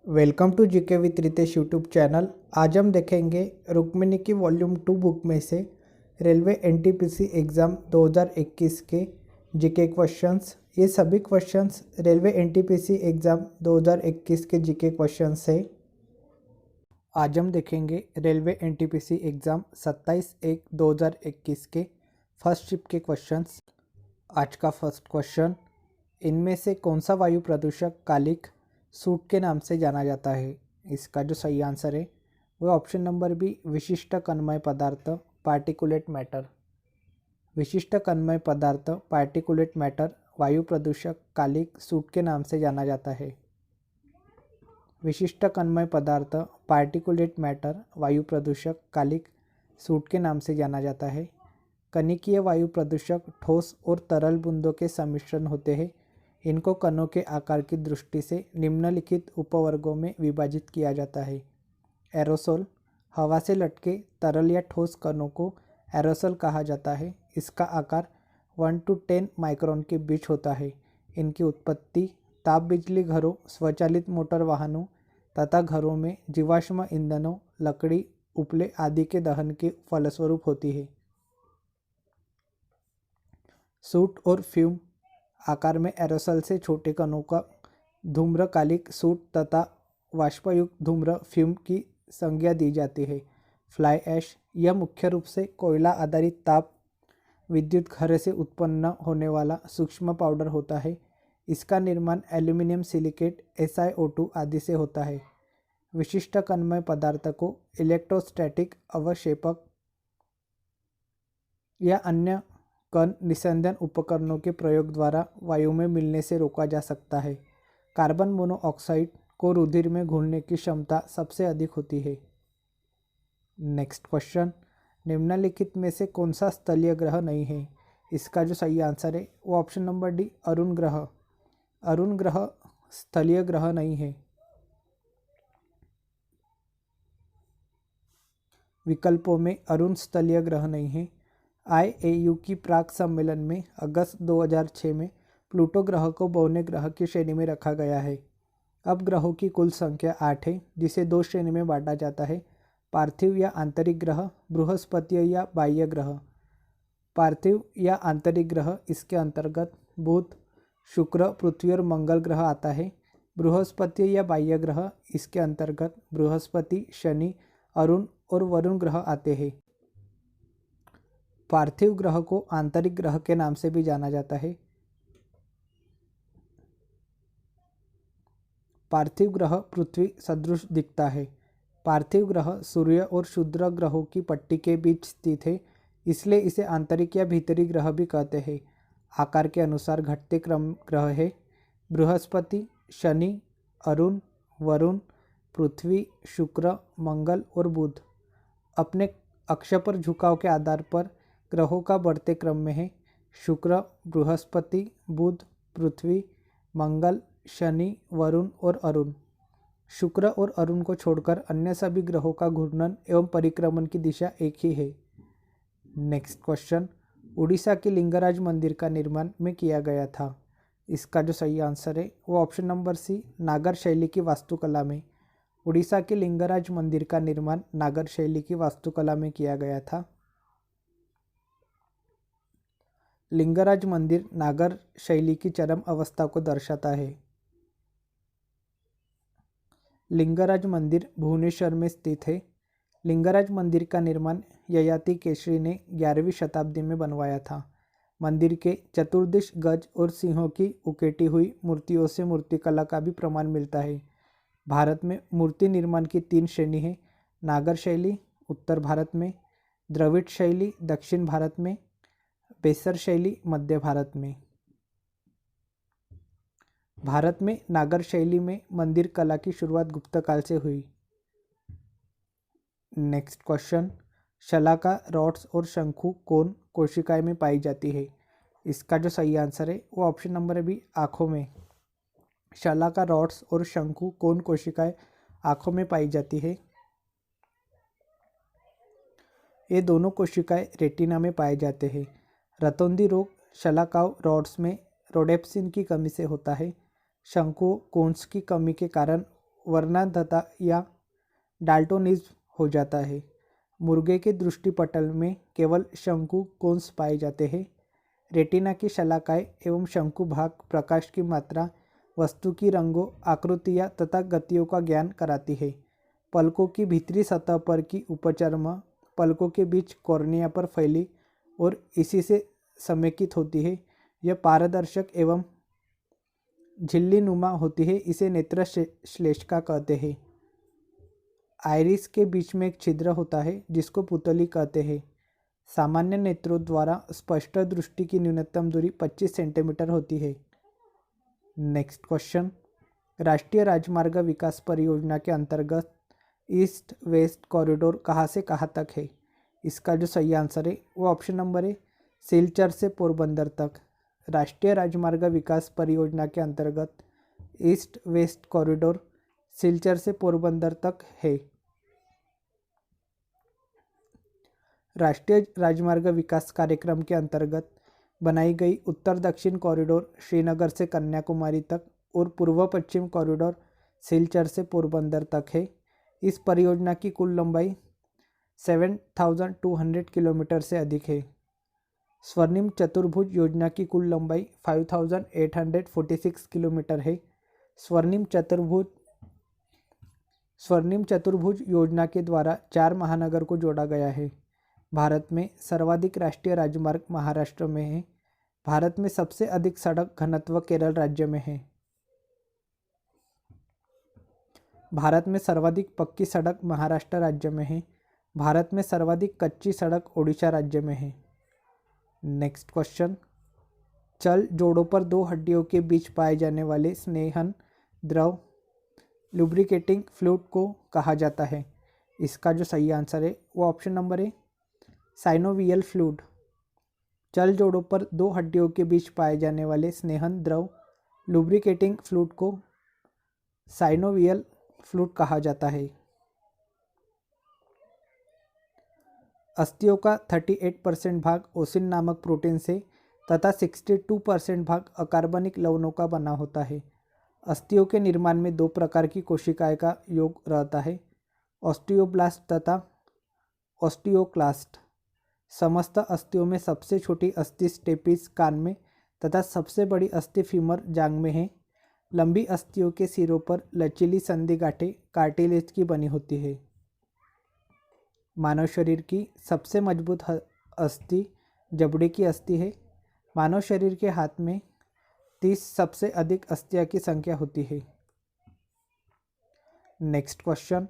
Welcome to GK with Ritesh YouTube channel. आज हम देखेंगे रुक्मिणी की वॉल्यूम 2 बुक में से रेलवे एनटीपीसी एग्ज़ाम 2021 के जीके क्वेश्चंस। ये सभी क्वेश्चंस रेलवे एनटीपीसी एग्ज़ाम 2021 के जीके क्वेश्चंस है। आज हम देखेंगे रेलवे एनटीपीसी एग्ज़ाम 27/1/2021 के फर्स्ट शिफ्ट के क्वेश्चंस। आज का फर्स्ट क्वेश्चन, इनमें से कौन सा वायु प्रदूषक कालिक सूट के नाम से जाना जाता है? इसका जो सही आंसर है वो ऑप्शन नंबर बी, विशिष्ट कणमय पदार्थ पार्टिकुलेट मैटर। विशिष्ट कणमय पदार्थ पार्टिकुलेट मैटर वायु प्रदूषक कालिक सूट के नाम से जाना जाता है। विशिष्ट कणमय पदार्थ पार्टिकुलेट मैटर वायु प्रदूषक कालिक सूट के नाम से जाना जाता है। कणिकीय वायु प्रदूषक ठोस और तरल बूंदों के सम्मिश्रण होते हैं। इनको कणों के आकार की दृष्टि से निम्नलिखित उपवर्गों में विभाजित किया जाता है। एरोसोल, हवा से लटके तरल या ठोस कणों को एरोसोल कहा जाता है। इसका आकार 1 to 10 माइक्रोन के बीच होता है। इनकी उत्पत्ति ताप बिजली घरों, स्वचालित मोटर वाहनों तथा घरों में जीवाश्म ईंधनों, लकड़ी, उपले आदि के दहन के फलस्वरूप होती है। सूट और फ्यूम आकार में एरोसोल से छोटे कणों का धूम्रकालिक सूट तथा वाष्पयुक्त धूम्र फ्यूम की संज्ञा दी जाती है। फ्लाई ऐश, यह मुख्य रूप से कोयला आधारित ताप विद्युत घरे से उत्पन्न होने वाला सूक्ष्म पाउडर होता है। इसका निर्माण एल्यूमिनियम सिलिकेट, SiO2 आदि से होता है। विशिष्ट कणमय पदार्थ को इलेक्ट्रोस्टैटिक अवक्षेपक या अन्य कण निस्यंदन उपकरणों के प्रयोग द्वारा वायु में मिलने से रोका जा सकता है। कार्बन मोनोऑक्साइड को रुधिर में घुलने की क्षमता सबसे अधिक होती है। नेक्स्ट क्वेश्चन, निम्नलिखित में से कौन सा स्थलीय ग्रह नहीं है? इसका जो सही आंसर है वो ऑप्शन नंबर डी, अरुण ग्रह। अरुण ग्रह स्थलीय ग्रह नहीं है। विकल्पों में अरुण स्थलीय ग्रह नहीं है। IAU की प्राक सम्मेलन में अगस्त 2006 में प्लूटो ग्रह को बौने ग्रह की श्रेणी में रखा गया है। अब ग्रहों की कुल संख्या 8 है, जिसे 2 श्रेणी में बांटा जाता है, पार्थिव या आंतरिक ग्रह, बृहस्पति या बाह्य ग्रह। पार्थिव या आंतरिक ग्रह, इसके अंतर्गत बुध, शुक्र, पृथ्वी और मंगल ग्रह आता है। बृहस्पति या बाह्य ग्रह, इसके अंतर्गत बृहस्पति, शनि, अरुण और वरुण ग्रह आते हैं। पार्थिव ग्रह को आंतरिक ग्रह के नाम से भी जाना जाता है। पार्थिव ग्रह पृथ्वी सदृश दिखता है। पार्थिव ग्रह सूर्य और क्षुद्र ग्रहों की पट्टी के बीच स्थित है, इसलिए इसे आंतरिक या भीतरी ग्रह भी कहते हैं। आकार के अनुसार घटते क्रम ग्रह है बृहस्पति, शनि, अरुण, वरुण, पृथ्वी, शुक्र, मंगल और बुध। अपने अक्ष पर झुकाव के आधार पर ग्रहों का बढ़ते क्रम में है शुक्र, बृहस्पति, बुध, पृथ्वी, मंगल, शनि, वरुण और अरुण। शुक्र और अरुण को छोड़कर अन्य सभी ग्रहों का घूर्णन एवं परिक्रमण की दिशा एक ही है। नेक्स्ट क्वेश्चन, उड़ीसा के लिंगराज मंदिर का निर्माण में किया गया था। इसका जो सही आंसर है वो ऑप्शन नंबर सी, नागर शैली की वास्तुकला में। उड़ीसा के लिंगराज मंदिर का निर्माण नागर शैली की वास्तुकला में किया गया था। लिंगराज मंदिर नागर शैली की चरम अवस्था को दर्शाता है। लिंगराज मंदिर भुवनेश्वर में स्थित है। लिंगराज मंदिर का निर्माण ययाति केसरी ने 11वीं शताब्दी में बनवाया था। मंदिर के चतुर्दिश गज और सिंहों की उकेटी हुई मूर्तियों से मूर्तिकला का भी प्रमाण मिलता है। भारत में मूर्ति निर्माण की 3 श्रेणी है, नागर शैली उत्तर भारत में, द्रविड़ शैली दक्षिण भारत में, बेसर शैली मध्य भारत में। भारत में नागर शैली में मंदिर कला की शुरुआत गुप्त काल से हुई। नेक्स्ट क्वेश्चन, शलाका, रॉड्स और शंकु कोन कोशिकाएं में पाई जाती है। इसका जो सही आंसर है वो ऑप्शन नंबर बी, आँखों में। शलाका, रॉड्स और शंकु कोन कोशिकाएं आँखों में पाई जाती है। ये दोनों कोशिकाएं रेटिना में पाए जाते हैं। रतौंधी रोग शलाकाओं रॉड्स में रोडेप्सिन की कमी से होता है। शंकुओं कोन्स की कमी के कारण वर्णांधता या डाल्टोनिज्म हो जाता है। मुर्गे के दृष्टिपटल में केवल शंकु कोन्स पाए जाते हैं। रेटिना की शलाकाएं एवं शंकु भाग प्रकाश की मात्रा, वस्तु की रंगों, आकृतियाँ तथा गतियों का ज्ञान कराती है। पलकों की भीतरी सतह पर की उपचर्मा पलकों के बीच कॉर्निया पर फैली और इसी से समेकित होती है। यह पारदर्शक एवं झिल्ली नुमा होती है। इसे नेत्र श्लेष्मा कहते हैं। आइरिस के बीच में एक छिद्र होता है जिसको पुतली कहते हैं। सामान्य नेत्रों द्वारा स्पष्ट दृष्टि की न्यूनतम दूरी 25 सेंटीमीटर होती है। नेक्स्ट क्वेश्चन, राष्ट्रीय राजमार्ग विकास परियोजना के अंतर्गत ईस्ट वेस्ट कॉरिडोर कहाँ से कहाँ तक है? इसका जो सही आंसर है वो ऑप्शन नंबर है, सिलचर से पोरबंदर तक। राष्ट्रीय राजमार्ग विकास परियोजना के अंतर्गत ईस्ट वेस्ट कॉरिडोर सिलचर से पोरबंदर तक है। राष्ट्रीय राजमार्ग विकास कार्यक्रम के अंतर्गत बनाई गई उत्तर दक्षिण कॉरिडोर श्रीनगर से कन्याकुमारी तक और पूर्व पश्चिम कॉरिडोर सिलचर से पोरबंदर तक है। इस परियोजना की कुल लंबाई 7,200 किलोमीटर से अधिक है। स्वर्णिम चतुर्भुज योजना की कुल लंबाई 5,846 किलोमीटर है। स्वर्णिम चतुर्भुज योजना के द्वारा 4 महानगर को जोड़ा गया है। भारत में सर्वाधिक राष्ट्रीय राजमार्ग महाराष्ट्र में है। भारत में सबसे अधिक सड़क घनत्व केरल राज्य में है। भारत में सर्वाधिक पक्की सड़क महाराष्ट्र राज्य में है। भारत में सर्वाधिक कच्ची सड़क ओडिशा राज्य में है। नेक्स्ट क्वेश्चन, चल जोड़ों पर 2 हड्डियों के बीच पाए जाने वाले स्नेहन द्रव लुब्रिकेटिंग फ्लूइड को कहा जाता है। इसका जो सही आंसर है वो ऑप्शन नंबर है, साइनोवियल फ्लूइड। चल जोड़ों पर 2 हड्डियों के बीच पाए जाने वाले स्नेहन द्रव लुब्रिकेटिंग फ्लूइड को साइनोवियल फ्लूइड कहा जाता है। अस्थियों का 38% भाग ओसिन नामक प्रोटीन से तथा 62% भाग अकार्बनिक लवणों का बना होता है। अस्थियों के निर्माण में 2 प्रकार की कोशिकाएं का योग रहता है, ऑस्टियोब्लास्ट तथा ऑस्टियोक्लास्ट। समस्त अस्थियों में सबसे छोटी अस्थि स्टेपिस कान में तथा सबसे बड़ी अस्थि फीमर जांघ में है। लंबी अस्थियों के सिरों पर लचीली संधि गांठें कार्टिलेज की बनी होती है। मानव शरीर की सबसे मजबूत अस्थि जबड़े की अस्थि है। मानव शरीर के हाथ में 30 सबसे अधिक अस्थियां की संख्या होती है। नेक्स्ट क्वेश्चन,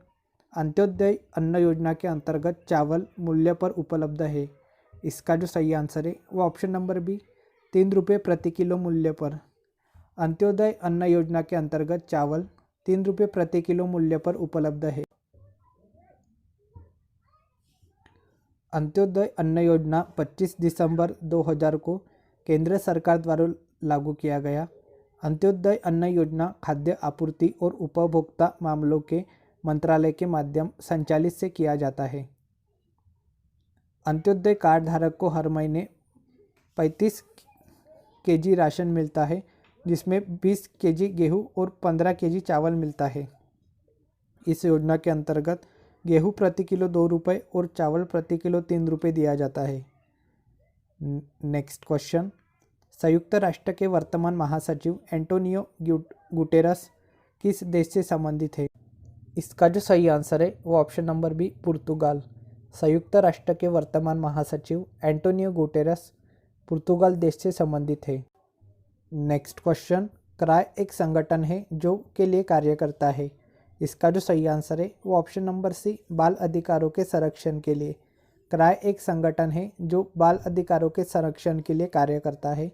अंत्योदय अन्न योजना के अंतर्गत चावल मूल्य पर उपलब्ध है। इसका जो सही आंसर है वो ऑप्शन नंबर बी, 3 रुपये प्रति किलो मूल्य पर। अंत्योदय अन्न योजना के अंतर्गत चावल 3 रुपये प्रति किलो मूल्य पर उपलब्ध है। अंत्योदय अन्न योजना 25 दिसंबर 2000 को केंद्र सरकार द्वारा लागू किया गया। अंत्योदय अन्न योजना खाद्य आपूर्ति और उपभोक्ता मामलों के मंत्रालय के माध्यम संचालित से किया जाता है। अंत्योदय कार्ड धारक को हर महीने 35 केजी राशन मिलता है, जिसमें 20 केजी गेहूँ और 15 केजी चावल मिलता है। इस योजना के अंतर्गत गेहूँ प्रति किलो 2 रुपये और चावल प्रति किलो 3 रुपये दिया जाता है। नेक्स्ट क्वेश्चन, संयुक्त राष्ट्र के वर्तमान महासचिव एंटोनियो गुटेरस किस देश से संबंधित है? इसका जो सही आंसर है वो ऑप्शन नंबर बी, पुर्तगाल। संयुक्त राष्ट्र के वर्तमान महासचिव एंटोनियो गुटेरस पुर्तगाल देश से संबंधित है। नेक्स्ट क्वेश्चन, क्राय एक संगठन है जो के लिए कार्य करता है। इसका जो सही आंसर है वो ऑप्शन नंबर सी, बाल अधिकारों के संरक्षण के लिए। क्राय एक संगठन है जो बाल अधिकारों के संरक्षण के लिए कार्य करता है।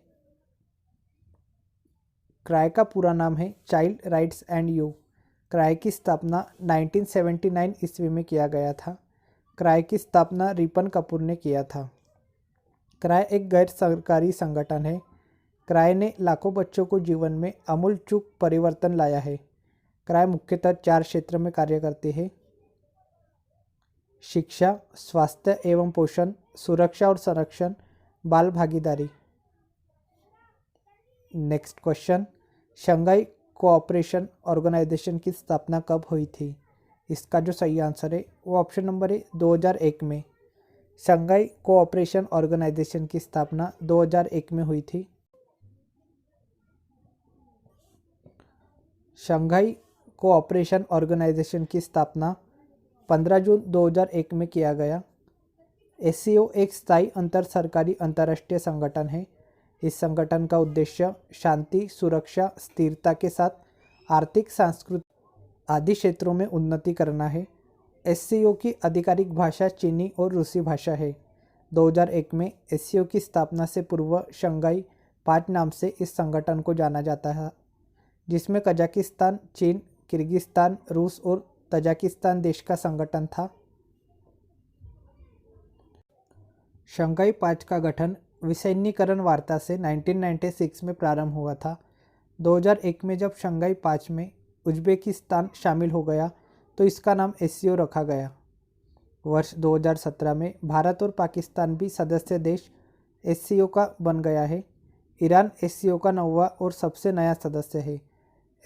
क्राय का पूरा नाम है child rights and you. Cry की स्थापना 1979 ईस्वी में किया गया था। क्राय की स्थापना रिपन कपूर ने किया था। क्राय एक गैर सरकारी संगठन है। क्राय ने लाखों बच्चों को जीवन में आमूलचूल परिवर्तन लाया है। क्राय मुख्यतः 4 क्षेत्र में कार्य करती है: शिक्षा, स्वास्थ्य एवं पोषण, सुरक्षा और संरक्षण, बाल भागीदारी। Next question, Shanghai cooperation organisation की स्थापना कब हुई थी? इसका जो सही आंसर है वो ऑप्शन नंबर है 2001 में। शंघाई कोऑपरेशन ऑर्गेनाइजेशन की स्थापना 2001 में हुई थी। शंघाई कोऑपरेशन ऑर्गेनाइजेशन की स्थापना 15 जून 2001 में किया गया। एससीओ एक स्थायी अंतर सरकारी अंतर्राष्ट्रीय संगठन है। इस संगठन का उद्देश्य शांति, सुरक्षा, स्थिरता के साथ आर्थिक, सांस्कृतिक आदि क्षेत्रों में उन्नति करना है। एससीओ की आधिकारिक भाषा चीनी और रूसी भाषा है। 2001 में एससीओ की स्थापना से पूर्व शंघाई 5 नाम से इस संगठन को जाना जाता है, जिसमें कजाकिस्तान, चीन, किर्गिस्तान, रूस और तजाकिस्तान देश का संगठन था। शंघाई 5 का गठन विसैन्यीकरण वार्ता से 1996 में प्रारंभ हुआ था। 2001 में जब शंघाई 5 में उज्बेकिस्तान शामिल हो गया तो इसका नाम एससीओ रखा गया। वर्ष 2017 में भारत और पाकिस्तान भी सदस्य देश एससीओ का बन गया है। ईरान एससीओ का 9वां और सबसे नया सदस्य है।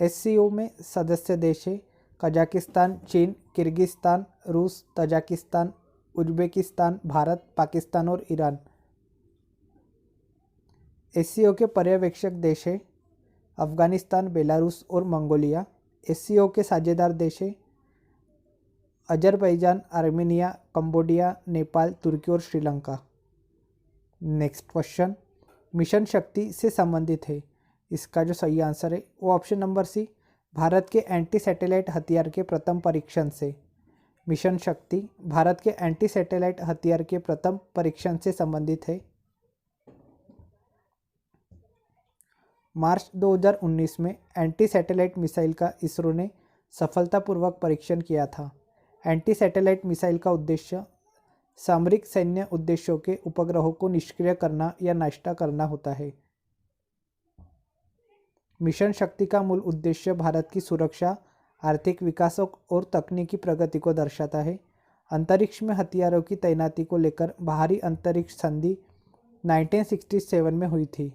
एससीओ में सदस्य देश है कजाकिस्तान, चीन, किर्गिस्तान, रूस, तजाकिस्तान, उज्बेकिस्तान, भारत, पाकिस्तान और ईरान। एससीओ के पर्यवेक्षक देश है अफगानिस्तान, बेलारूस और मंगोलिया। एससीओ के साझेदार देश है अजरबैजान, आर्मेनिया, कंबोडिया, नेपाल, तुर्की और श्रीलंका। नेक्स्ट क्वेश्चन मिशन शक्ति से संबंधित है। इसका जो सही आंसर है वो ऑप्शन नंबर सी, भारत के एंटी सैटेलाइट हथियार के प्रथम परीक्षण से। मिशन शक्ति भारत के एंटी सैटेलाइट हथियार के प्रथम परीक्षण से संबंधित है। मार्च 2019 में एंटी सैटेलाइट मिसाइल का इसरो ने सफलतापूर्वक परीक्षण किया था। एंटी सैटेलाइट मिसाइल का उद्देश्य सामरिक सैन्य उद्देश्यों के उपग्रहों को निष्क्रिय करना या नष्ट करना होता है। मिशन शक्ति का मूल उद्देश्य भारत की सुरक्षा, आर्थिक विकास और तकनीकी प्रगति को दर्शाता है। अंतरिक्ष में हथियारों की तैनाती को लेकर बाहरी अंतरिक्ष संधि 1967 में हुई थी।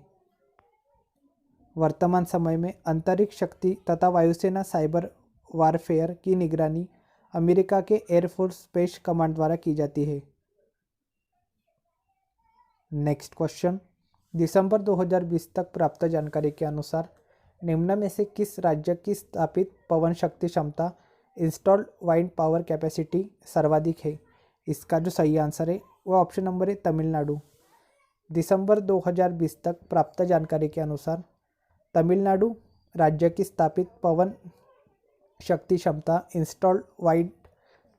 वर्तमान समय में अंतरिक्ष शक्ति तथा वायुसेना साइबर वारफेयर की निगरानी अमेरिका के एयरफोर्स स्पेस कमांड द्वारा की जाती है। नेक्स्ट क्वेश्चन दिसंबर 2020 तक प्राप्त जानकारी के अनुसार निम्न में से किस राज्य की स्थापित पवन शक्ति क्षमता इंस्टॉल्ड वाइंड पावर कैपेसिटी सर्वाधिक है? इसका जो सही आंसर है वो ऑप्शन नंबर है तमिलनाडु। दिसंबर 2020 तक प्राप्त जानकारी के अनुसार तमिलनाडु राज्य की स्थापित पवन शक्ति क्षमता इंस्टॉल्ड वाइंड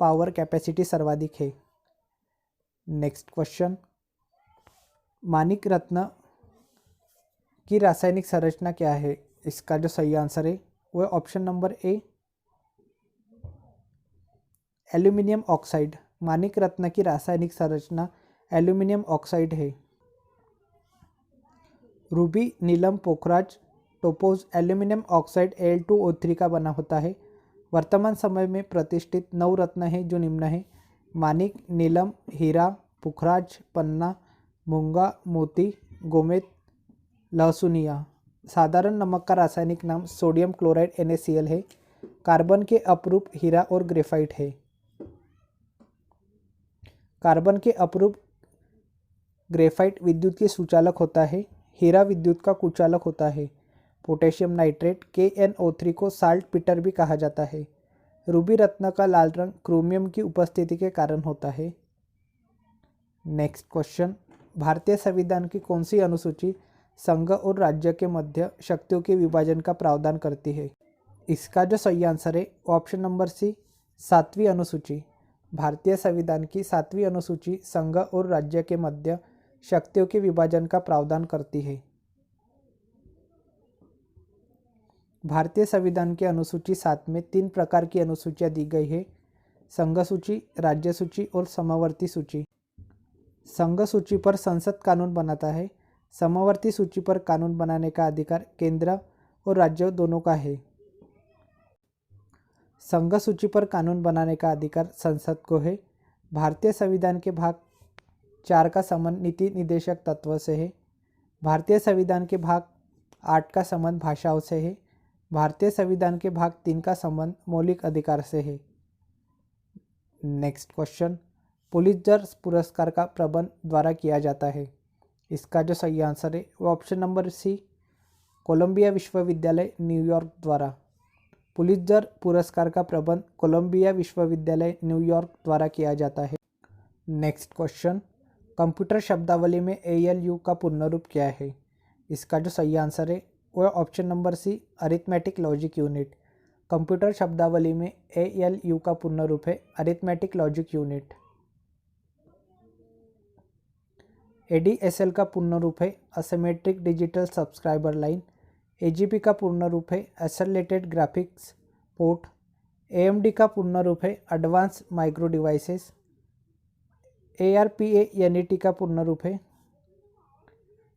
पावर कैपेसिटी सर्वाधिक है। नेक्स्ट क्वेश्चन माणिक रत्न की रासायनिक संरचना क्या है? इसका जो सही आंसर है वो option number a aluminium oxide. माणिक रत्न की रासायनिक संरचना एल्यूमिनियम ऑक्साइड है। रूबी, नीलम, पोखराज, टोपोज एल्यूमिनियम ऑक्साइड Al2O3 का बना होता है। वर्तमान समय में प्रतिष्ठित 9 रत्न है जो निम्न है माणिक, नीलम, हीरा, पुखराज, पन्ना, मूंगा, मोती, गोमेद, लहसुनिया। साधारण नमक का रासायनिक नाम सोडियम क्लोराइड NaCl है। कार्बन के अपरूप हीरा और ग्रेफाइट है। कार्बन के अपरूप ग्रेफाइट विद्युत के सुचालक होता है। हीरा विद्युत का कुचालक होता है। पोटेशियम नाइट्रेट KNO3 को साल्ट पीटर भी कहा जाता है। रूबी रत्न का लाल रंग क्रोमियम की उपस्थिति के कारण होता है। नेक्स्ट क्वेश्चन भारतीय संविधान की कौन सी अनुसूची संघ और राज्य के मध्य शक्तियों के विभाजन का प्रावधान करती है? इसका जो सही आंसर है ऑप्शन नंबर सी 7वीं अनुसूची। भारतीय संविधान की 7वीं अनुसूची संघ और राज्य के मध्य शक्तियों के विभाजन का प्रावधान करती है। भारतीय संविधान के अनुसूची 7 में 3 प्रकार की अनुसूचियां दी गई है संघ सूची, राज्य सूची और समवर्ती सूची। संघ सूची पर संसद कानून बनाता है। समवर्ती सूची पर कानून बनाने का अधिकार केंद्र और राज्य दोनों का है। संघ सूची पर कानून बनाने का अधिकार संसद को है। भारतीय संविधान के भाग 4 का संबंध नीति निदेशक तत्व से है। भारतीय संविधान के भाग 8 का संबंध भाषाओं से है। भारतीय संविधान के भाग 3 का संबंध मौलिक अधिकार से है। नेक्स्ट क्वेश्चन, पुलित्जर पुरस्कार का प्रबंध द्वारा किया जाता है। इसका जो सही आंसर है वो ऑप्शन नंबर सी, कोलंबिया विश्वविद्यालय न्यूयॉर्क द्वारा। पुलित्जर पुरस्कार का प्रबंध कोलंबिया विश्वविद्यालय न्यूयॉर्क द्वारा किया जाता है। नेक्स्ट क्वेश्चन, कंप्यूटर शब्दावली में ALU का पूर्ण रूप क्या है। इसका जो सही आंसर है वो option number C, arithmetic logic unit. Computer शब्दावली में ALU का पूर्ण रूप है अरिथमेटिक लॉजिक यूनिट। ADSL का पूर्ण रूप है asymmetric digital subscriber line. AGP का पूर्ण रूप है एक्सेलरेटेड ग्राफिक्स पोर्ट। AMD का पूर्ण रूप है advance micro devices. ARPA NET का पूर्ण रूप है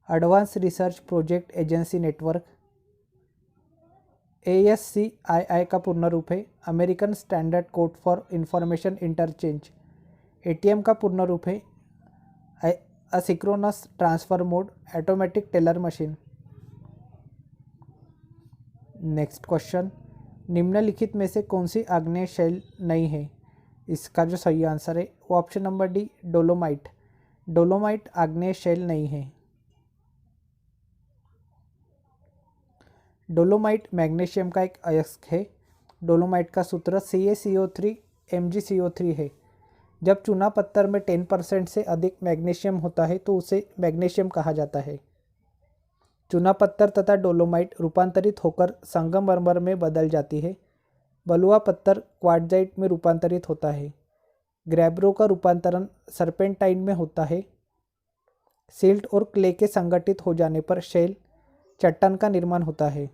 advance research project agency network. ASCII का पूर्ण रूप है American standard code for information interchange. ATM का पूर्ण रूप है asynchronous transfer mode automatic teller machine. Next question, निम्नलिखित में से कौन सी आग्नेय शैल नहीं है। इसका जो सही आंसर है वो option number D, dolomite. Dolomite आग्नेय शैल नहीं है। डोलोमाइट मैग्नीशियम का एक अयस्क है। डोलोमाइट का सूत्र CaCO3 MgCO3 है। जब चूना पत्थर में 10% से अधिक मैग्नीशियम होता है तो उसे मैग्नीशियम कहा जाता है। चूना पत्थर तथा डोलोमाइट रूपांतरित होकर संगमरमर में बदल जाती है। बलुआ पत्थर क्वार्ट्जाइट में रूपांतरित होता है। ग्रैब्रो का रूपांतरण सर्पेंटाइन में होता है। सिल्ट और क्ले के संगठित हो जाने पर शैल चट्टान का निर्माण होता है।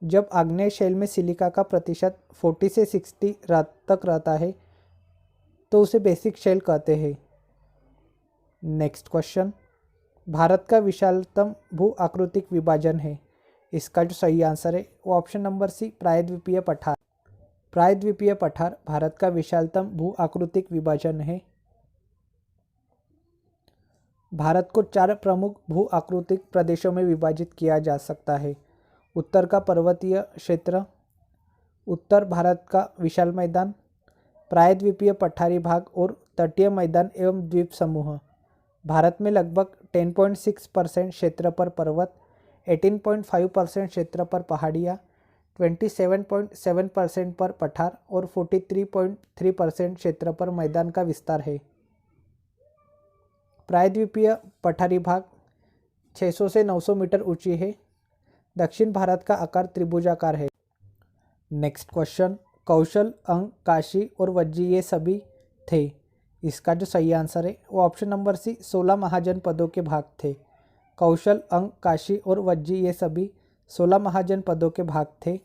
जब आग्नेय शैल में सिलिका का प्रतिशत 40 से 60 तक रहता है तो उसे बेसिक शैल कहते हैं। नेक्स्ट क्वेश्चन, भारत का विशालतम भू आकृतिक विभाजन है। इसका जो सही आंसर है वो ऑप्शन नंबर सी, प्रायद्वीपीय पठार। प्रायद्वीपीय पठार भारत का विशालतम भू आकृतिक विभाजन है। भारत को 4 प्रमुख भू आकृतिक प्रदेशों में विभाजित किया जा सकता है। उत्तर का पर्वतीय क्षेत्र, उत्तर भारत का विशाल मैदान, प्रायद्वीपीय पठारी भाग और तटीय मैदान एवं द्वीप समूह। भारत में लगभग 10.6% क्षेत्र पर पर्वत, 18.5% क्षेत्र पर पहाड़ियाँ, 27.7% पर पठार और 43.3% क्षेत्र पर मैदान का विस्तार है। प्रायद्वीपीय पठारी भाग 600 से 900 मीटर ऊंची है। दक्षिण भारत का आकार त्रिभुजाकार है। नेक्स्ट क्वेश्चन, कौशल, अंग, काशी और वज्जी ये सभी थे। इसका जो सही आंसर है वो ऑप्शन नंबर सी, 16 महाजनपदों के भाग थे। कौशल, अंग, काशी और वज्जी ये सभी 16 महाजनपदों के भाग थे।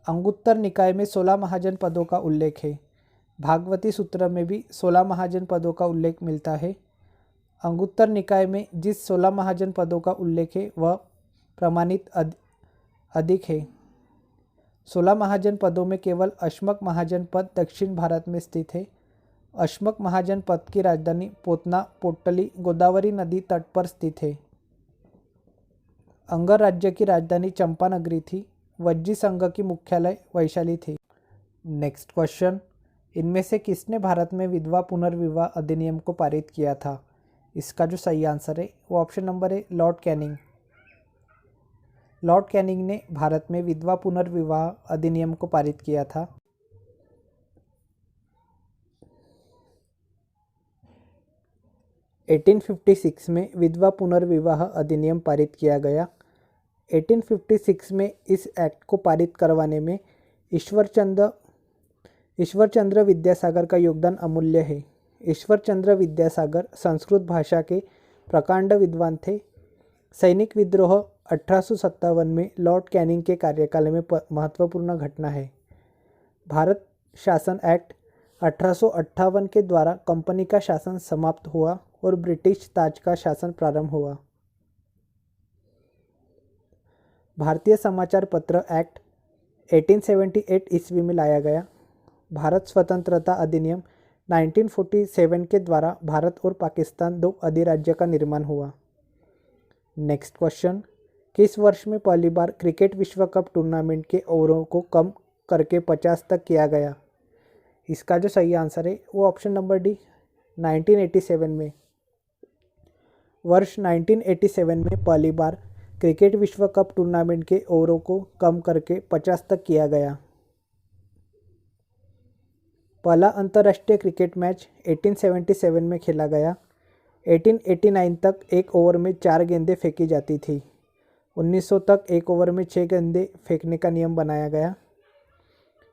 अंगुत्तर निकाय में 16 महाजनपदों का उल्लेख है। भागवती सूत्र में भी 16 महाजनपदों का उल्लेख मिलता है। अंगुत्तर निकाय में जिस 16 महाजनपदों का उल्लेख है वह प्रमाणित अधिक है। 16 महाजनपदों में केवल अश्मक महाजनपद दक्षिण भारत में स्थित है। अश्मक महाजनपद की राजधानी पोतना पोट्टली गोदावरी नदी तट पर स्थित है। अंगर राज्य की राजधानी चंपानगरी थी। वज्जी संघ की मुख्यालय वैशाली थी। नेक्स्ट क्वेश्चन, इनमें से किसने भारत में विधवा पुनर्विवाह अधिनियम को पारित किया था। इसका जो सही आंसर है वो ऑप्शन नंबर है, लॉर्ड कैनिंग। लॉर्ड कैनिंग ने भारत में विधवा पुनर्विवाह अधिनियम को पारित किया था। – 1856 में विधवा पुनर्विवाह अधिनियम पारित किया गया। 1856 में इस एक्ट को पारित करवाने में ईश्वरचंद्र विद्यासागर का योगदान अमूल्य है। ईश्वरचंद्र विद्यासागर संस्कृत भाषा के प्रकांड विद्वान थे। सैनिक विद्रोह 1857 में लॉर्ड कैनिंग के कार्यकाल में महत्वपूर्ण घटना है। भारत शासन एक्ट 1858 के द्वारा कंपनी का शासन समाप्त हुआ और ब्रिटिश ताज का शासन प्रारंभ हुआ। भारतीय समाचार पत्र एक्ट 1878 ईस्वी में लाया गया। भारत स्वतंत्रता अधिनियम 1947 के द्वारा भारत और पाकिस्तान 2 अधिराज्य का निर्माण हुआ। नेक्स्ट क्वेश्चन, किस वर्ष में पहली बार क्रिकेट विश्व कप टूर्नामेंट के ओवरों को कम करके 50 तक किया गया? इसका जो सही आंसर है वो ऑप्शन नंबर डी 1987 में। वर्ष 1987 में पहली बार क्रिकेट विश्व कप टूर्नामेंट के ओवरों को कम करके 50 तक किया गया। पहला अंतर्राष्ट्रीय क्रिकेट मैच 1877 में खेला गया। 1889 तक एक ओवर में 4 गेंदें फेंकी जाती थी। 1900 तक एक ओवर में 6 गेंदें फेंकने का नियम बनाया गया।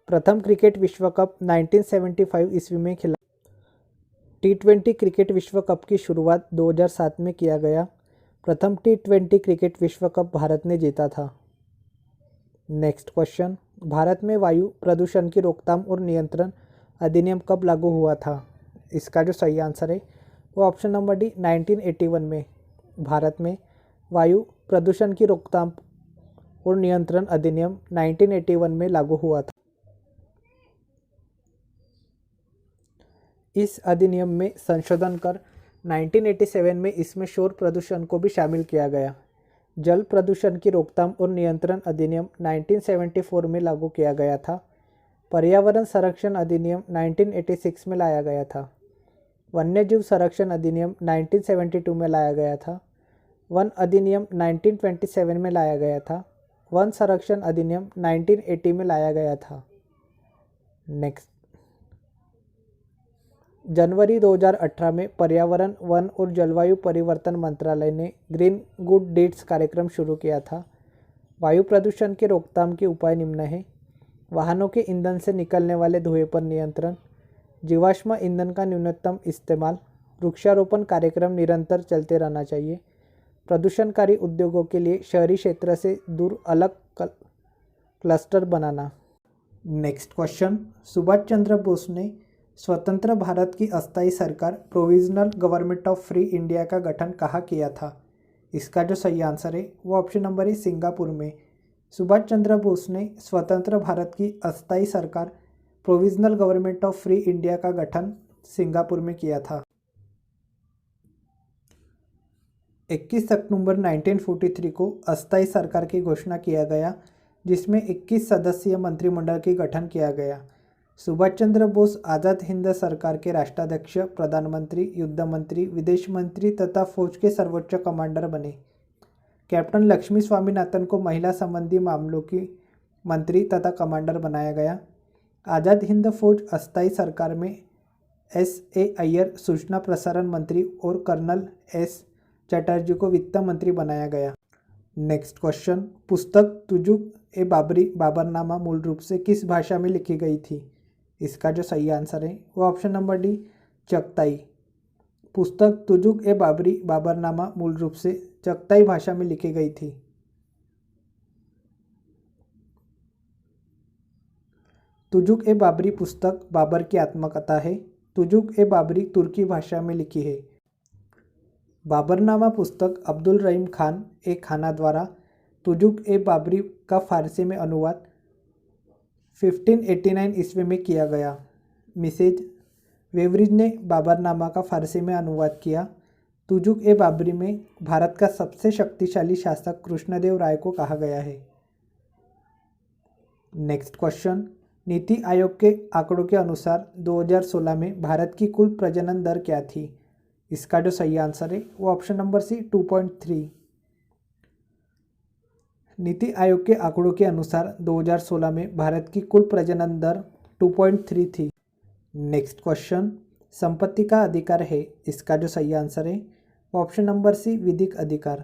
प्रथम क्रिकेट विश्व कप 1975 ईस्वी में खेला। T20 क्रिकेट विश्व कप की शुरुआत 2007 में किया गया। प्रथम T20 क्रिकेट विश्व कप भारत ने जीता था। नेक्स्ट क्वेश्चन, भारत में वायु प्रदूषण की रोकथाम और नियंत्रण अधिनियम कब लागू हुआ था? इसका जो सही आंसर है वो ऑप्शन नंबर डी 1981 में। भारत में वायु प्रदूषण की रोकथाम और नियंत्रण अधिनियम 1981 में लागू हुआ था। इस अधिनियम में संशोधन कर 1987 में इसमें शोर प्रदूषण को भी शामिल किया गया। जल प्रदूषण की रोकथाम और नियंत्रण अधिनियम 1974 में लागू किया गया था। पर्यावरण संरक्षण अधिनियम 1986 में लाया गया था। वन्यजीव संरक्षण अधिनियम 1972 में लाया गया था। वन अधिनियम 1927 में लाया गया था। वन संरक्षण अधिनियम 1980 में लाया गया था। नेक्स्ट, जनवरी 2018 में पर्यावरण, वन और जलवायु परिवर्तन मंत्रालय ने ग्रीन गुड डीड्स कार्यक्रम शुरू किया था। वायु प्रदूषण के रोकथाम के उपाय निम्न हैं। वाहनों के ईंधन से निकलने वाले धुएं पर नियंत्रण, जीवाश्म ईंधन का न्यूनतम इस्तेमाल, वृक्षारोपण कार्यक्रम निरंतर चलते रहना चाहिए, प्रदूषणकारी उद्योगों के लिए शहरी क्षेत्र से दूर अलग क्लस्टर बनाना। नेक्स्ट क्वेश्चन, सुभाष चंद्र बोस ने स्वतंत्र भारत की अस्थायी सरकार provisional government of free India का गठन कहाँ किया था? इसका जो सही आंसर है वो ऑप्शन नंबर है सिंगापुर में। सुभाष चंद्र बोस ने स्वतंत्र भारत की अस्थायी सरकार provisional government of free India का गठन सिंगापुर में किया था। 21 अक्टूबर 1943 को अस्थायी सरकार की घोषणा किया गया, जिसमें 21 सदस्यीय मंत्रिमंडल की गठन किया गया। सुभाष चंद्र बोस आज़ाद हिंद सरकार के राष्ट्राध्यक्ष, प्रधानमंत्री, युद्ध मंत्री, विदेश मंत्री तथा फौज के सर्वोच्च कमांडर बने। कैप्टन लक्ष्मी स्वामीनाथन को महिला संबंधी मामलों की मंत्री तथा कमांडर बनाया गया। आज़ाद हिंद फौज अस्थायी सरकार में S.A. अय्यर सूचना प्रसारण मंत्री और कर्नल S. चटर्जी को वित्त मंत्री बनाया गया। नेक्स्ट क्वेश्चन, पुस्तक तुजुक ए बाबरी बाबरनामा मूल रूप से किस भाषा में लिखी गई थी? इसका जो सही आंसर है वो ऑप्शन नंबर डी चगताई। पुस्तक तुजुक ए बाबरी बाबरनामा मूल रूप से चगताई भाषा में लिखी गई थी। तुजुक ए बाबरी पुस्तक बाबर की आत्मकथा है। तुजुक ए बाबरी तुर्की भाषा में लिखी है। बाबरनामा पुस्तक अब्दुल रहीम खान ए खाना द्वारा तुजुक ए बाबरी का फारसी में अनुवाद 1589 ईस्वी में किया गया। मिसेज वेवरिज ने बाबरनामा का फारसी में अनुवाद किया। तुजुक ए बाबरी में भारत का सबसे शक्तिशाली शासक कृष्णदेव राय को कहा गया है। नेक्स्ट क्वेश्चन, नीति आयोग के आंकड़ों के अनुसार 2016 में भारत की कुल प्रजनन दर क्या थी? इसका जो सही आंसर है वो ऑप्शन नंबर सी 2.3। नीति आयोग के आंकड़ों के अनुसार 2016 में भारत की कुल प्रजनन दर 2.3 थी। नेक्स्ट क्वेश्चन, संपत्ति का अधिकार है, इसका जो सही आंसर है वो ऑप्शन नंबर सी विधिक अधिकार।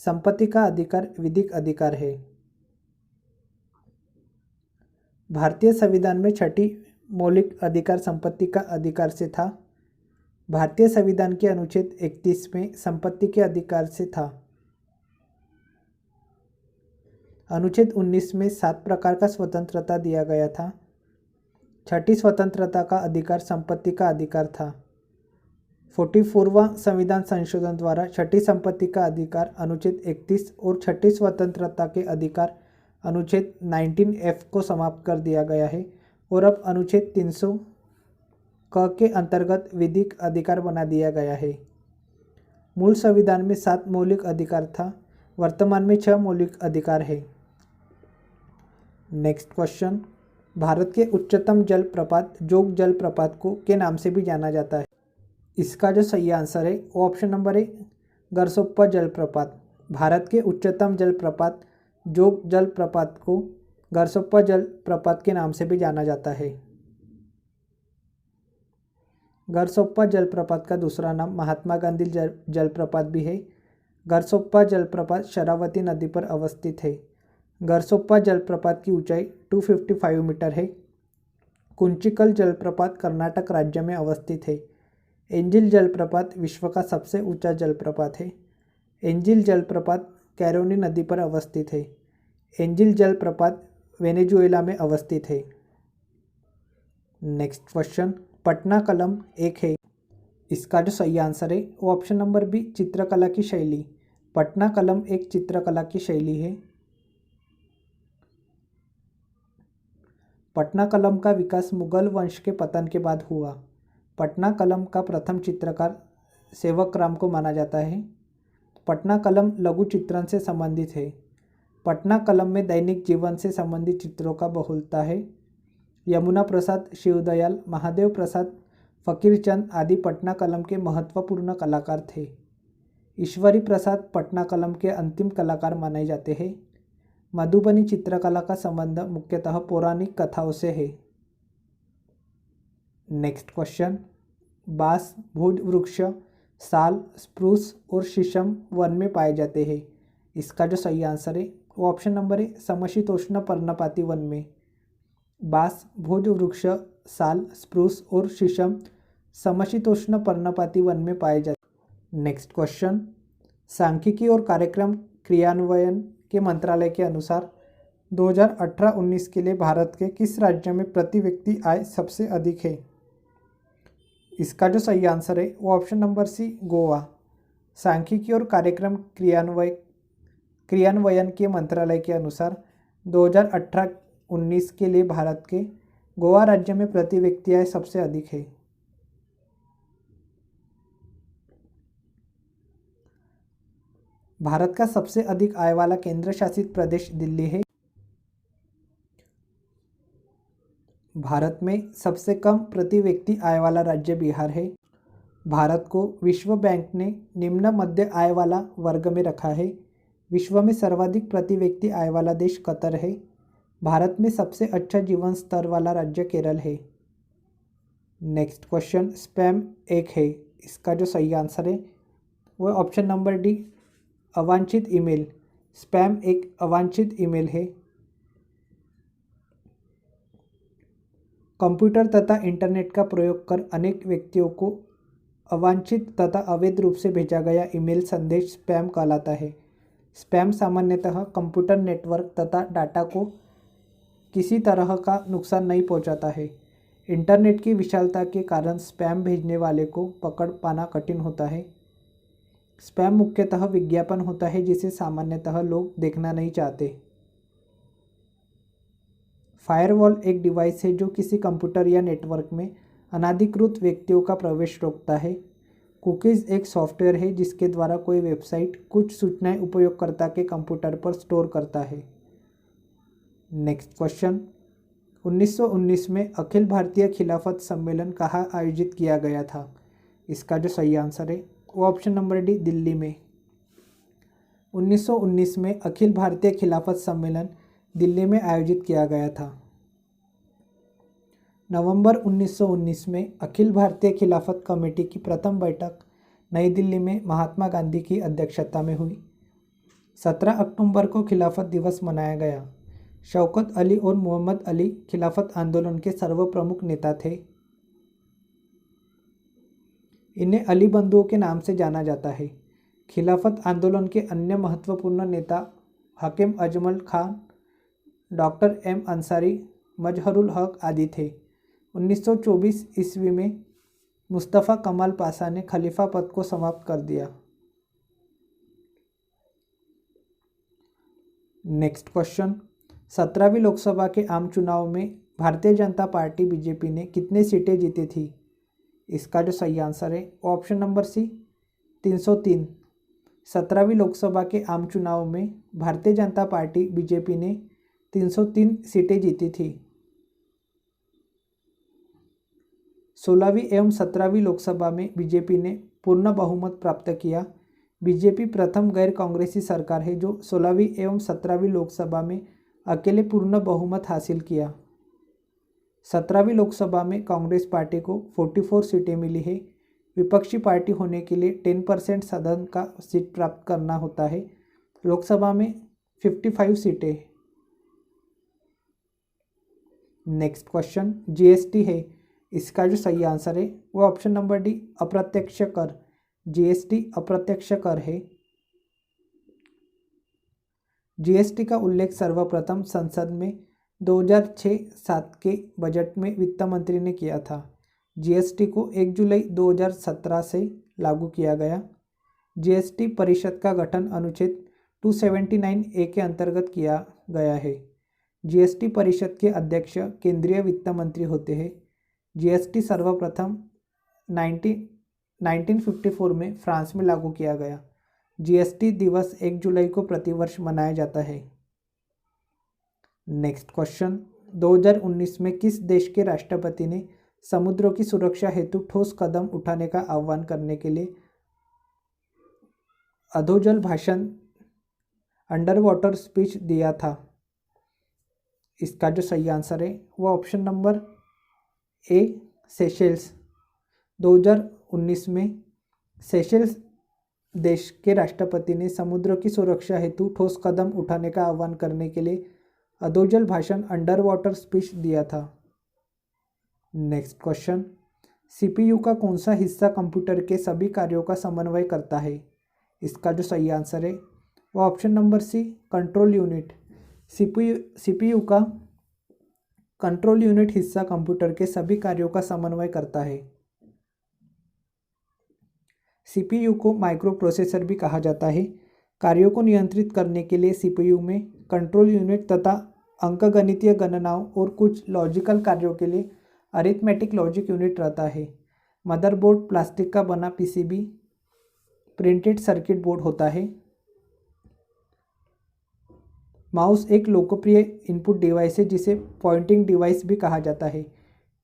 संपत्ति का अधिकार विधिक अधिकार है। भारतीय संविधान में छठी मौलिक अधिकार संपत्ति का अधिकार से था। भारतीय संविधान के अनुच्छेद 31 में संपत्ति के अधिकार से था। अनुच्छेद 19 में 7 प्रकार का स्वतंत्रता दिया गया था। छठी स्वतंत्रता का अधिकार संपत्ति का अधिकार था। 44वां संविधान संशोधन द्वारा छठी संपत्ति का अधिकार अनुच्छेद 31 और छठी स्वतंत्रता के अधिकार अनुच्छेद 19F को समाप्त कर दिया गया है और अब अनुच्छेद 300 क के अंतर्गत विधिक अधिकार बना दिया गया है। मूल संविधान में 7 मौलिक अधिकार था, वर्तमान में 6 मौलिक अधिकार है। नेक्स्ट क्वेश्चन, भारत के उच्चतम जलप्रपात जोग जलप्रपात को के नाम से भी जाना जाता है। इसका जो सही आंसर है वो ऑप्शन नंबर है गरसोप्पा जलप्रपात। भारत के उच्चतम जलप्रपात जोग जलप्रपात को गरसोप्पा जलप्रपात के नाम से भी जाना जाता है। गरसोप्पा जलप्रपात का दूसरा नाम महात्मा गांधी जलप्रपात भी है। गरसोप्पा जलप्रपात शरावती नदी पर अवस्थित है। गरसोप्पा जलप्रपात की ऊंचाई 255 मीटर है। कुंचिकल जलप्रपात कर्नाटक राज्य में अवस्थित है। एंजिल जलप्रपात विश्व का सबसे ऊंचा जलप्रपात है। एंजिल जलप्रपात कैरोनी नदी पर अवस्थित है। एंजिल जलप्रपात वेनेजुएला में अवस्थित है। नेक्स्ट क्वेश्चन, पटना कलम एक है। इसका जो सही आंसर है वो ऑप्शन नंबर बी चित्रकला की शैली। पटना कलम एक चित्रकला की शैली है। पटना कलम का विकास मुगल वंश के पतन के बाद हुआ। पटना कलम का प्रथम चित्रकार सेवकराम को माना जाता है। पटना कलम लघु चित्रण से संबंधित है। पटना कलम में दैनिक जीवन से संबंधित चित्रों का बहुलता है। यमुना प्रसाद, शिवदयाल, महादेव प्रसाद, फकीरचंद आदि पटना कलम के महत्वपूर्ण कलाकार थे। ईश्वरी प्रसाद पटना कलम के अंतिम कलाकार माने जाते हैं। मधुबनी चित्रकला का संबंध मुख्यतः पौराणिक कथाओं से है। नेक्स्ट क्वेश्चन, बांस, भोज वृक्ष, साल, स्प्रूस और शीशम वन में पाए जाते हैं। इसका जो सही आंसर है वो ऑप्शन नंबर है समशीतोष्ण पर्णपाती वन में। बांस, भोज वृक्ष, साल, स्प्रूस और शीशम समशीतोष्ण पर्णपाती वन में पाए जाते। नेक्स्ट क्वेश्चन, सांख्यिकी और कार्यक्रम क्रियान्वयन के मंत्रालय के अनुसार 2018-19 के लिए भारत के किस राज्य में प्रति व्यक्ति आय सबसे अधिक है। इसका जो सही आंसर है वो ऑप्शन नंबर सी गोवा। सांख्यिकी और कार्यक्रम क्रियान्वयन के मंत्रालय के अनुसार 2018-19 के लिए भारत के गोवा राज्य में प्रति व्यक्ति आय सबसे अधिक है। भारत का सबसे अधिक आय वाला केंद्र शासित प्रदेश दिल्ली है। भारत में सबसे कम प्रति व्यक्ति आय वाला राज्य बिहार है। भारत को विश्व बैंक ने निम्न मध्य आय वाला वर्ग में रखा है। विश्व में सर्वाधिक प्रति व्यक्ति आय वाला देश कतर है। भारत में सबसे अच्छा जीवन स्तर वाला राज्य केरल है। नेक्स्ट क्वेश्चन, स्पैम एक है। इसका जो सही आंसर है वो ऑप्शन नंबर डी अवांछित ईमेल। स्पैम एक अवांछित ईमेल है। कंप्यूटर तथा इंटरनेट का प्रयोग कर अनेक व्यक्तियों को अवांछित तथा अवैध रूप से भेजा गया ईमेल संदेश स्पैम कहलाता है। स्पैम सामान्यतः कंप्यूटर नेटवर्क तथा डाटा को किसी तरह का नुकसान नहीं पहुंचाता है। इंटरनेट की विशालता के कारण स्पैम भेजने वाले को पकड़ पाना कठिन होता है। स्पैम मुख्यतः विज्ञापन होता है जिसे सामान्यतः लोग देखना नहीं चाहते। फायरवॉल एक डिवाइस है जो किसी कंप्यूटर या नेटवर्क में अनाधिकृत व्यक्तियों का प्रवेश रोकता है। कुकीज़ एक सॉफ्टवेयर है जिसके द्वारा कोई वेबसाइट कुछ सूचनाएं उपयोगकर्ता के कंप्यूटर पर स्टोर करता है। नेक्स्ट क्वेश्चन, 1919 में अखिल भारतीय खिलाफत सम्मेलन कहाँ आयोजित किया गया था। इसका जो सही आंसर है वो ऑप्शन नंबर डी दिल्ली में। 1919 में अखिल भारतीय खिलाफत सम्मेलन दिल्ली में आयोजित किया गया था। नवंबर 1919 में अखिल भारतीय खिलाफत कमेटी की प्रथम बैठक नई दिल्ली में महात्मा गांधी की अध्यक्षता में हुई। 17 अक्टूबर को खिलाफत दिवस मनाया गया। शौकत अली और मोहम्मद अली खिलाफत आंदोलन के सर्वप्रमुख नेता थे। इन्हें अली बंधुओं के नाम से जाना जाता है। खिलाफत आंदोलन के अन्य महत्वपूर्ण नेता हाकिम अजमल खान, डॉक्टर एम अंसारी, मजहरुल हक आदि थे। 1924 ईस्वी में मुस्तफ़ा कमाल पाशा ने खलीफा पद को समाप्त कर दिया। नेक्स्ट क्वेश्चन, 17वीं लोकसभा के आम चुनाव में भारतीय जनता पार्टी बीजेपी ने कितनी सीटें जीती थी। इसका जो सही आंसर है वो ऑप्शन नंबर सी 303। 17वीं लोकसभा के आम चुनाव में भारतीय जनता पार्टी बीजेपी ने 303 सीटें जीती थी। 16वीं एवं 17वीं लोकसभा में बीजेपी ने पूर्ण बहुमत प्राप्त किया। बीजेपी प्रथम गैर कांग्रेसी सरकार है जो 16वीं एवं 17वीं लोकसभा में अकेले पूर्ण बहुमत हासिल किया। 17वीं लोकसभा में कांग्रेस पार्टी को 44 सीटें मिली है। विपक्षी पार्टी होने के लिए 10% सदन का सीट प्राप्त करना होता है। लोकसभा में 55 सीटें। नेक्स्ट क्वेश्चन जीएसटी है। इसका जो सही आंसर है वो ऑप्शन नंबर डी अप्रत्यक्ष कर। जीएसटी अप्रत्यक्ष कर है। जीएसटी का उल्लेख सर्वप्रथम संसद में 2006-07 के बजट में वित्त मंत्री ने किया था। जीएसटी को 1 जुलाई 2017 से लागू किया गया। जीएसटी परिषद का गठन अनुच्छेद 279A के अंतर्गत किया गया है। जीएसटी परिषद के अध्यक्ष केंद्रीय वित्त मंत्री होते हैं। जीएसटी सर्वप्रथम 1954 में फ्रांस में लागू किया गया। जीएसटी दिवस 1 जुलाई को प्रतिवर्ष मनाया जाता है। नेक्स्ट क्वेश्चन 2019 में किस देश के राष्ट्रपति ने समुद्रों की सुरक्षा हेतु ठोस कदम उठाने का आह्वान करने के लिए अधोजल भाषण अंडर वाटर स्पीच दिया था? इसका जो सही आंसर है वो ऑप्शन नंबर ए सेशेल्स। 2019 में सेशेल्स देश के राष्ट्रपति ने समुद्र की सुरक्षा हेतु ठोस कदम उठाने का आह्वान करने के लिए अधोजल भाषण अंडर वाटर स्पीच दिया था। नेक्स्ट क्वेश्चन सीपीयू का कौन सा हिस्सा कंप्यूटर के सभी कार्यों का समन्वय करता है? इसका जो सही आंसर है वो option number C control unit. CPU का कंट्रोल यूनिट हिस्सा कंप्यूटर के सभी कार्यों का समन्वय करता है। सीपीयू को माइक्रो प्रोसेसर भी कहा जाता है। कार्यों को नियंत्रित करने के लिए सीपीयू में कंट्रोल यूनिट तथा अंकगणितीय गणनाओं और कुछ लॉजिकल कार्यों के लिए अरिथमेटिक लॉजिक यूनिट रहता है। मदरबोर्ड प्लास्टिक का बना पीसीबी प्रिंटेड सर्किट बोर्ड होता है। माउस एक लोकप्रिय इनपुट डिवाइस है जिसे पॉइंटिंग डिवाइस भी कहा जाता है।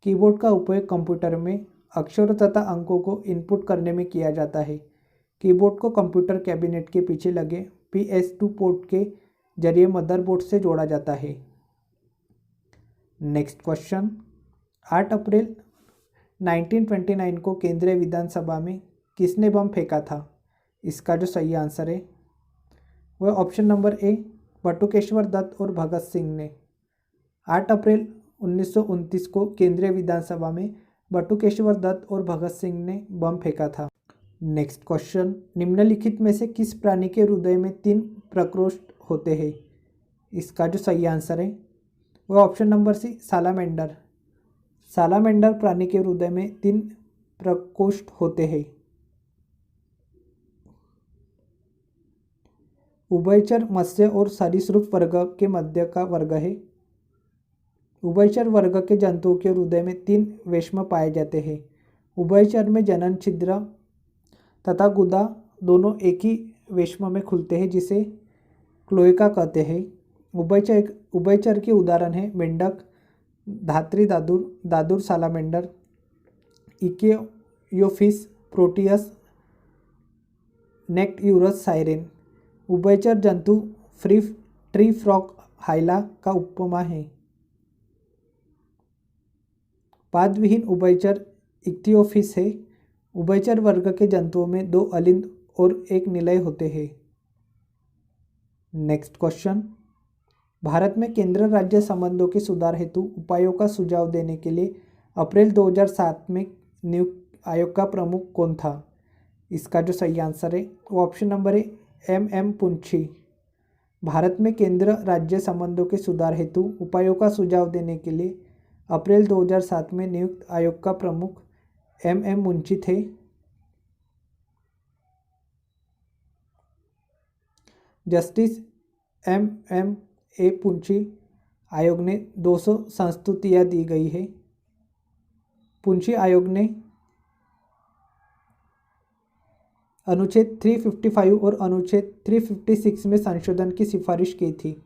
कीबोर्ड का उपयोग कंप्यूटर में अक्षरों तथा अंकों को इनपुट करने में किया जाता है। कीबोर्ड को कंप्यूटर कैबिनेट के पीछे लगे PS2 पोर्ट के जरिए मदरबोर्ड से जोड़ा जाता है। नेक्स्ट क्वेश्चन 8 अप्रैल 1929 को केंद्रीय विधानसभा में किसने बम फेंका था? इसका जो सही आंसर है वह option number A Batukeshwar Dutt और भगत सिंह ने। 8 अप्रैल 1929 को केंद्रीय विधानसभा में बटुकेश्वर दत्त और भगत सिंह ने बम फेंका था। नेक्स्ट क्वेश्चन निम्नलिखित में से किस प्राणी के हृदय में 3 प्रकोष्ठ होते हैं? इसका जो सही आंसर है वह ऑप्शन नंबर सी सालामेंडर। सालामेंडर प्राणी के हृदय में 3 प्रकोष्ठ होते हैं। उभयचर मत्स्य और सरीसृप वर्ग के मध्य का वर्ग है। उभयचर वर्ग के जंतुओं के हृदय में 3 वेश्म पाए जाते हैं। उभयचर में जनन छिद्र तथा गुदा दोनों एक ही वेश्म में खुलते हैं जिसे क्लोएका कहते हैं। उभयचर के उदाहरण हैं मेंढक, धात्री दादुर, दादुर सालामेंडर, इकियोफिस, प्रोटियस, नेक्टयूरस साइरेन। उभयचर जंतु ट्री फ्रॉग हाइला का उपमा है। पादविहीन उभयचर इक्तियोफिस है। उभयचर वर्ग के जंतुओं में 2 अलिंद और 1 निलय होते हैं। नेक्स्ट क्वेश्चन भारत में केंद्र राज्य संबंधों के सुधार हेतु उपायों का सुझाव देने के लिए अप्रैल 2007 में नियुक्त आयोग का प्रमुख कौन था? इसका जो सही आंसर है वो ऑप्शन नंबर है MM पुंछी। भारत में केंद्र राज्य संबंधों के सुधार हेतु उपायों का सुझाव देने के लिए अप्रैल 2007 में नियुक्त आयोग का प्रमुख MM मुंशी थे। जस्टिस MMA पुंछी आयोग ने 200 संस्तुतियाँ दी गई है। पुंछी आयोग ने अनुच्छेद 355 और अनुच्छेद 356 में संशोधन की सिफारिश की थी।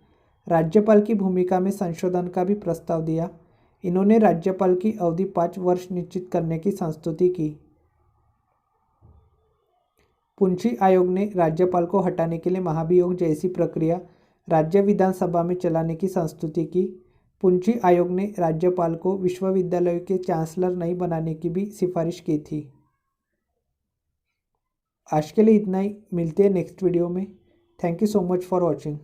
राज्यपाल की भूमिका में संशोधन का भी प्रस्ताव दिया। इन्होंने राज्यपाल की अवधि 5 वर्ष निश्चित करने की संस्तुति की। पुंछी आयोग ने राज्यपाल को हटाने के लिए महाभियोग जैसी प्रक्रिया राज्य विधानसभा में चलाने की संस्तुति की। पुंछी आयोग ने राज्यपाल को विश्वविद्यालय के चांसलर नहीं बनाने की भी सिफारिश की थी। आज के लिए इतना ही, मिलते हैं नेक्स्ट वीडियो में। Thank you so much for watching.